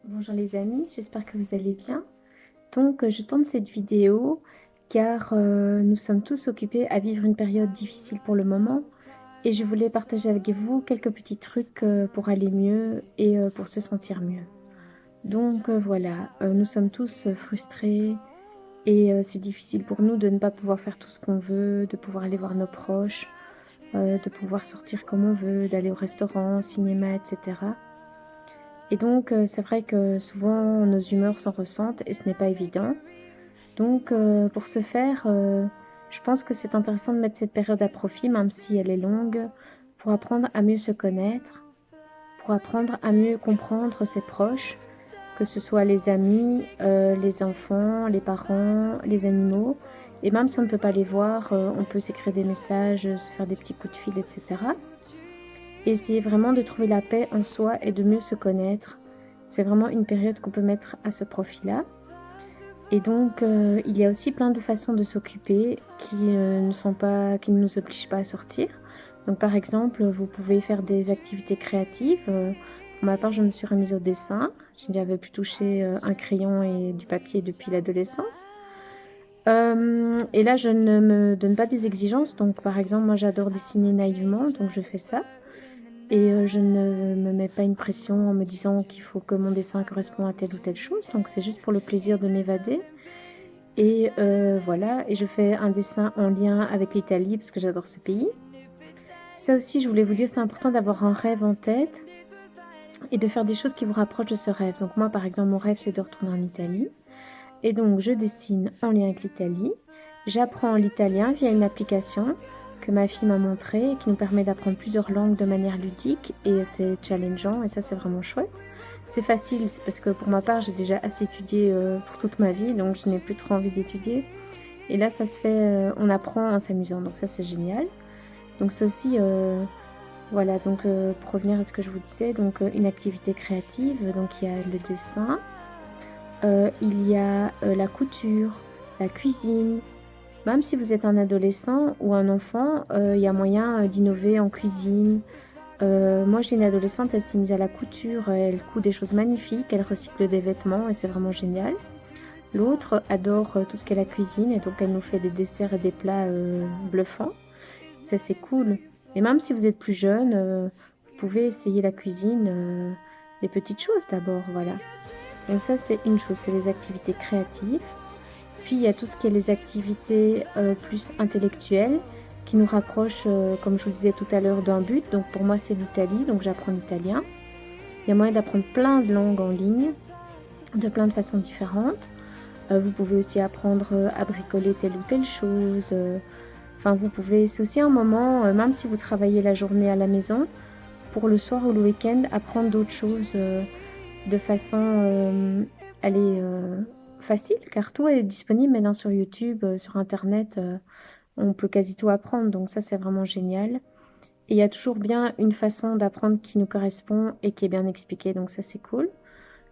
Bonjour les amis, j'espère que vous allez bien. Donc je tourne cette vidéo car nous sommes tous occupés à vivre une période difficile pour le moment et je voulais partager avec vous quelques petits trucs pour aller mieux et pour se sentir mieux. Donc voilà, nous sommes tous frustrés et c'est difficile pour nous de ne pas pouvoir faire tout ce qu'on veut, de pouvoir aller voir nos proches, de pouvoir sortir comme on veut, d'aller au restaurant, au cinéma, etc. Et donc, c'est vrai que souvent nos humeurs s'en ressentent et ce n'est pas évident. Donc, pour ce faire, je pense que c'est intéressant de mettre cette période à profit, même si elle est longue, pour apprendre à mieux se connaître, pour apprendre à mieux comprendre ses proches, que ce soit les amis, les enfants, les parents, les animaux. Et même si on ne peut pas les voir, on peut s'écrire des messages, se faire des petits coups de fil, etc. Et essayer vraiment de trouver la paix en soi et de mieux se connaître. C'est vraiment une période qu'on peut mettre à ce profit-là. Et donc, il y a aussi plein de façons de s'occuper qui ne nous obligent pas à sortir. Donc, par exemple, vous pouvez faire des activités créatives. Pour ma part, je me suis remise au dessin. Je n'avais plus touché un crayon et du papier depuis l'adolescence. Et là, je ne me donne pas des exigences. Donc, par exemple, moi, j'adore dessiner naïvement, donc je fais ça. Et je ne me mets pas une pression en me disant qu'il faut que mon dessin corresponde à telle ou telle chose. Donc c'est juste pour le plaisir de m'évader. Et voilà, et je fais un dessin en lien avec l'Italie parce que j'adore ce pays. Ça aussi, je voulais vous dire, c'est important d'avoir un rêve en tête et de faire des choses qui vous rapprochent de ce rêve. Donc moi, par exemple, mon rêve, c'est de retourner en Italie. Et donc, je dessine en lien avec l'Italie. J'apprends l'italien via une application que ma fille m'a montrée et qui nous permet d'apprendre plusieurs langues de manière ludique et c'est challengeant et ça, c'est vraiment chouette. C'est facile c'est parce que pour ma part, j'ai déjà assez étudié pour toute ma vie, donc je n'ai plus trop envie d'étudier. Et là, ça se fait, on apprend en s'amusant, donc ça, c'est génial. Donc c'est aussi, voilà, donc pour revenir à ce que je vous disais, donc une activité créative, donc il y a le dessin, il y a la couture, la cuisine. Même si vous êtes un adolescent ou un enfant, il y a moyen d'innover en cuisine. Moi, j'ai une adolescente, elle s'est mise à la couture, elle coud des choses magnifiques, elle recycle des vêtements et c'est vraiment génial. L'autre adore tout ce qu'est la cuisine et donc elle nous fait des desserts et des plats bluffants. Ça, c'est cool. Et même si vous êtes plus jeune, vous pouvez essayer la cuisine, des petites choses d'abord, voilà. Donc ça, c'est une chose, c'est les activités créatives. Puis il y a tout ce qui est les activités plus intellectuelles qui nous rapprochent, comme je vous disais tout à l'heure, d'un but. Donc pour moi, c'est l'Italie, donc j'apprends l'italien. Il y a moyen d'apprendre plein de langues en ligne, de plein de façons différentes. Vous pouvez aussi apprendre à bricoler telle ou telle chose. Enfin, vous pouvez, c'est aussi un moment, même si vous travaillez la journée à la maison, pour le soir ou le week-end, apprendre d'autres choses de façon, allez, facile, car tout est disponible maintenant sur YouTube, sur Internet, on peut quasi tout apprendre, donc ça c'est vraiment génial. Et il y a toujours bien une façon d'apprendre qui nous correspond et qui est bien expliquée, donc ça c'est cool.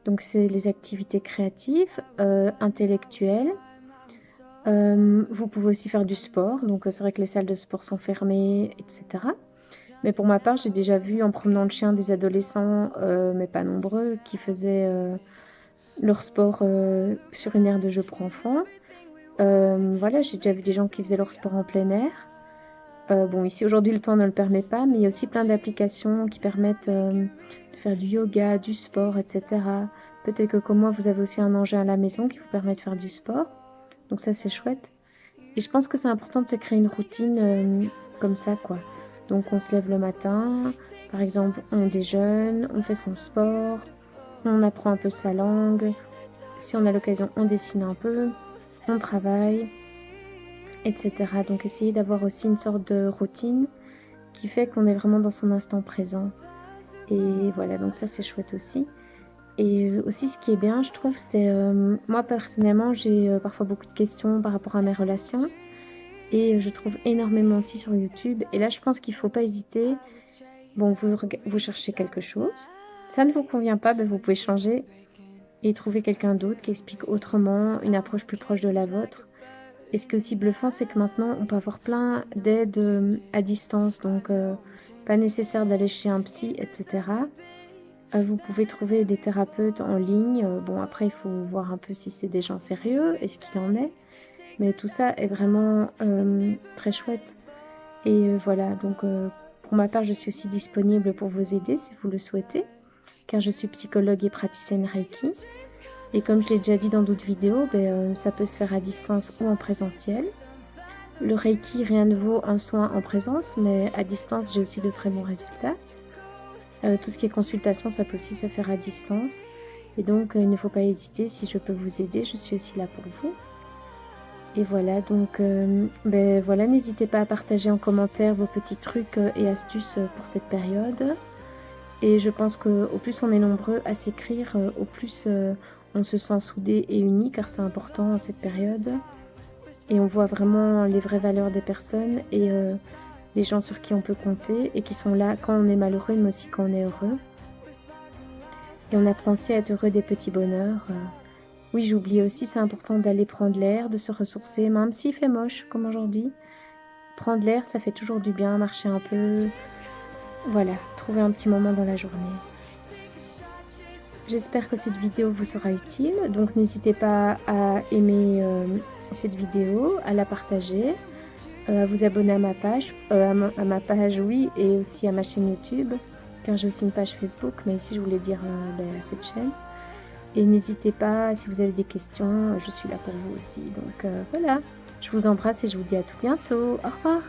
Donc c'est les activités créatives, intellectuelles. Vous pouvez aussi faire du sport, donc c'est vrai que les salles de sport sont fermées, etc. Mais pour ma part, j'ai déjà vu en promenant le chien des adolescents, mais pas nombreux, qui faisaient leur sport sur une aire de jeu pour enfants. Voilà, j'ai déjà vu des gens qui faisaient leur sport en plein air. Bon, ici aujourd'hui le temps ne le permet pas, mais il y a aussi plein d'applications qui permettent de faire du yoga, du sport, etc. Peut-être que comme moi, vous avez aussi un engin à la maison qui vous permet de faire du sport. Donc ça, c'est chouette. Et je pense que c'est important de se créer une routine comme ça, quoi. Donc on se lève le matin, par exemple, on déjeune, on fait son sport, on apprend un peu sa langue. Si on a l'occasion, on dessine un peu, on travaille, etc. Donc essayer d'avoir aussi une sorte de routine qui fait qu'on est vraiment dans son instant présent. Et voilà, donc ça c'est chouette aussi. Et aussi ce qui est bien, je trouve, c'est moi personnellement, j'ai parfois beaucoup de questions par rapport à mes relations. Et je trouve énormément aussi sur YouTube. Et là, je pense qu'il ne faut pas hésiter. Bon, vous cherchez quelque chose. Ça ne vous convient pas, ben vous pouvez changer et trouver quelqu'un d'autre qui explique autrement, une approche plus proche de la vôtre. Et ce qui est aussi bluffant, c'est que maintenant, on peut avoir plein d'aides à distance. Donc, pas nécessaire d'aller chez un psy, etc. Vous pouvez trouver des thérapeutes en ligne. Bon, après, il faut voir un peu si c'est des gens sérieux et ce qu'il en est. Mais tout ça est vraiment très chouette. Et voilà, donc pour ma part, je suis aussi disponible pour vous aider si vous le souhaitez, car je suis psychologue et praticienne Reiki. Et comme je l'ai déjà dit dans d'autres vidéos, ça peut se faire à distance ou en présentiel. Le Reiki, rien ne vaut un soin en présence, mais à distance, j'ai aussi de très bons résultats. Tout ce qui est consultation, ça peut aussi se faire à distance. Et donc, il ne faut pas hésiter, si je peux vous aider, je suis aussi là pour vous. Et voilà, donc voilà, n'hésitez pas à partager en commentaire vos petits trucs et astuces pour cette période. Et je pense qu'au plus on est nombreux à s'écrire, au plus on se sent soudés et unis, car c'est important en cette période. Et on voit vraiment les vraies valeurs des personnes et les gens sur qui on peut compter et qui sont là quand on est malheureux, mais aussi quand on est heureux. Et on apprend aussi à être heureux des petits bonheurs. Oui, j'oublie aussi, c'est important d'aller prendre l'air, de se ressourcer, même s'il fait moche, comme aujourd'hui. Prendre l'air, ça fait toujours du bien, marcher un peu. Voilà, trouver un petit moment dans la journée. J'espère que cette vidéo vous sera utile, donc n'hésitez pas à aimer cette vidéo, à la partager, à vous abonner à ma page, oui, et aussi à ma chaîne YouTube, car j'ai aussi une page Facebook, mais ici je voulais dire cette chaîne. Et n'hésitez pas, si vous avez des questions, je suis là pour vous aussi. Donc voilà, je vous embrasse et je vous dis à tout bientôt. Au revoir.